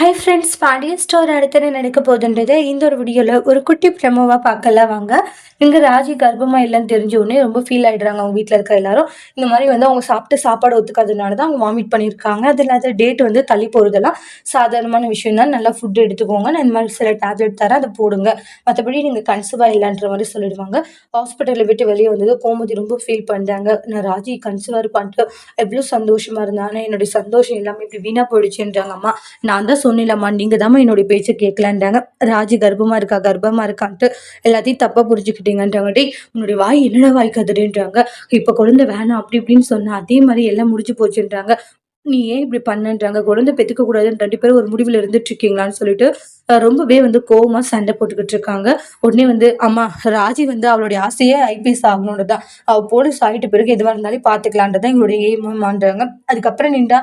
Hi friends, Pandian store அடுத்து என்ன நடக்க போகுதுன்றது இந்த ஒரு வீடியோவில் ஒரு குட்டி ப்ரெமோவாக பார்க்கலாம் வாங்க. இங்கே ராஜி கர்ப்பமாக இல்லைன்னு தெரிஞ்ச உடனே ரொம்ப ஃபீல் ஆகிடுறாங்க அவங்க வீட்டில் இருக்க எல்லாரும். இந்த மாதிரி வந்து அவங்க சாப்பிட்டு சாப்பாடு ஒத்துக்காததுனால தான் அவங்க வாமிட் பண்ணியிருக்காங்க. அது இல்லாத டேட் வந்து தள்ளி போகிறதெல்லாம் சாதாரணமான விஷயம் தான். நல்லா ஃபுட்டு எடுத்துக்கோங்க, நான் இந்த மாதிரி சில டேப்லெட் தரேன், அதை போடுங்க, மற்றபடி நீங்கள் கன்சீவாக இல்லைன்ற மாதிரி சொல்லிடுவாங்க. ஹாஸ்பிட்டலை விட்டு வெளியே வந்தது கோமதி ரொம்ப ஃபீல் பண்ணுறாங்க. நான் ராஜி கன்சீவாக இருப்பான்ட்டு எவ்வளோ சந்தோஷமாக இருந்தா, ஆனால் என்னுடைய சந்தோஷம் எல்லாமே இப்படி வீணாக போயிடுச்சுன்றாங்க. அம்மா நான் தான் சொன்னேன்லம்மா, நீங்க தாம்மா என்னுடைய பேச்சை கேட்கலான்றாங்க. ராஜி கர்ப்பமா இருக்கான்ட்டு எல்லாத்தையும் தப்பா புரிஞ்சுக்கிட்டீங்கன்றாங்க. டேய் உன்னுடைய வாய் என்னடா வாய் கதுடுன்றாங்க. இப்ப குழந்தை வேணாம் அப்படி இப்படின்னு சொன்னா அதே மாதிரி எல்லாம் முடிஞ்சு போச்சுன்றாங்க. நீ ஏன் இப்படி பண்ணன்றாங்க, குழந்தை பெத்துக்க கூடாதுன்னு 2 பேரும் ஒரு முடிவுல இருந்துட்டு இருக்கீங்களான்னு சொல்லிட்டு ரொம்பவே வந்து கோவமா சண்டை போட்டுக்கிட்டு இருக்காங்க. உடனே வந்து அம்மா ராஜி வந்து அவளுடைய ஆசையே ஐபிஎஸ் ஆகணும்னு தான், அவ போலீஸ் ஆகிட்ட பிறகு எதுவாக இருந்தாலும் பார்த்துக்கலான்றதான் எங்களுடைய எய்மான்றாங்க. அதுக்கப்புறம் நின்றா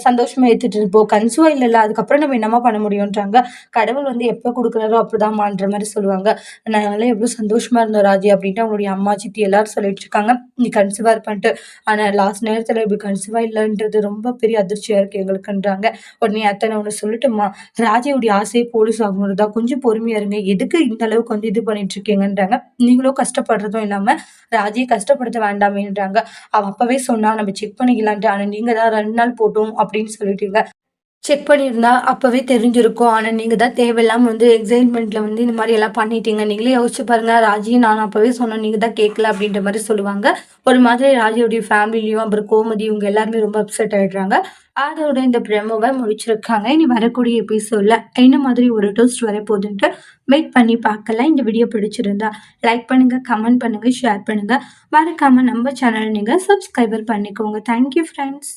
சந்தோஷமா ஏத்துட்டு இருப்போம், கன்சுவா இல்லைல்ல, அதுக்கப்புறம் நம்ம என்னமா பண்ண முடியும்ன்றாங்க. கடவுள் வந்து எப்போ கொடுக்குறாரோ அப்படிதான்மான்ற மாதிரி சொல்லுவாங்க. நான் எவ்வளோ சந்தோஷமா இருந்தோம் ராஜி அப்படின்ட்டு அவங்களுடைய அம்மா சித்தி எல்லாரும் சொல்லிட்டு இருக்காங்க நீ கன்சிவா இருப்பன்ட்டு. ஆனா லாஸ்ட் நேரத்துல இப்படி கன்சிவா இல்லைன்றது ரொம்ப பெரிய அதிர்ச்சியா இருக்கு எங்களுக்குன்றாங்க. உடனே அத்தை நான் ஒன்று சொல்லட்டுமா, ராஜியுடைய ஆசையை போலீஸ் ஆகணும் தான், கொஞ்சம் பொறுமையா இருங்க, எதுக்கு இந்த அளவுக்கு வந்து இது பண்ணிட்டு இருக்கீங்கன்றாங்க. நீங்களும் கஷ்டப்படுறதும் இல்லாம ராஜியை கஷ்டப்படுத்த வேண்டாமேன்றாங்க. அவ அப்பவே சொன்னா நம்ம செக் பண்ணிக்கலான்ட்டு, ஆனா நீங்க தான் 2 நாள் போட்டோம் அப்படின்னு சொல்லிட்டீங்க. செக் பண்ணியிருந்தா அப்பவே தெரிஞ்சிருக்கும். ஆனா நீங்க தான் தேவையில்லாம வந்து எக்ஸைட்மெண்ட்ல வந்து இந்த மாதிரி எல்லாம் பண்ணிட்டீங்க. நீங்களே யோசிச்சு பாருங்க, ராஜியும் நானும் அப்பவே சொன்னோம், நீங்க தான் கேட்கல அப்படின்ற மாதிரி சொல்லுவாங்க. ஒரு மாதிரி ராஜியோடைய ஃபேமிலியும் அப்புறம் கோமதி இவங்க எல்லாருமே ரொம்ப அப்செட் ஆயிடுறாங்க. அதோட இந்த ப்ரெமோவை முடிச்சிருக்காங்க. இனி வரக்கூடிய எபிசோட்ல என்ன மாதிரி ஒரு ட்விஸ்ட் வரப்போகுதுன்ட்டு வெயிட் பண்ணி பார்க்கலாம். இந்த வீடியோ பிடிச்சிருந்தா லைக் பண்ணுங்க, கமெண்ட் பண்ணுங்க, ஷேர் பண்ணுங்க. மறக்காம நம்ம சேனல் நீங்க சப்ஸ்கிரைபர் பண்ணிக்கோங்க. Thank you friends.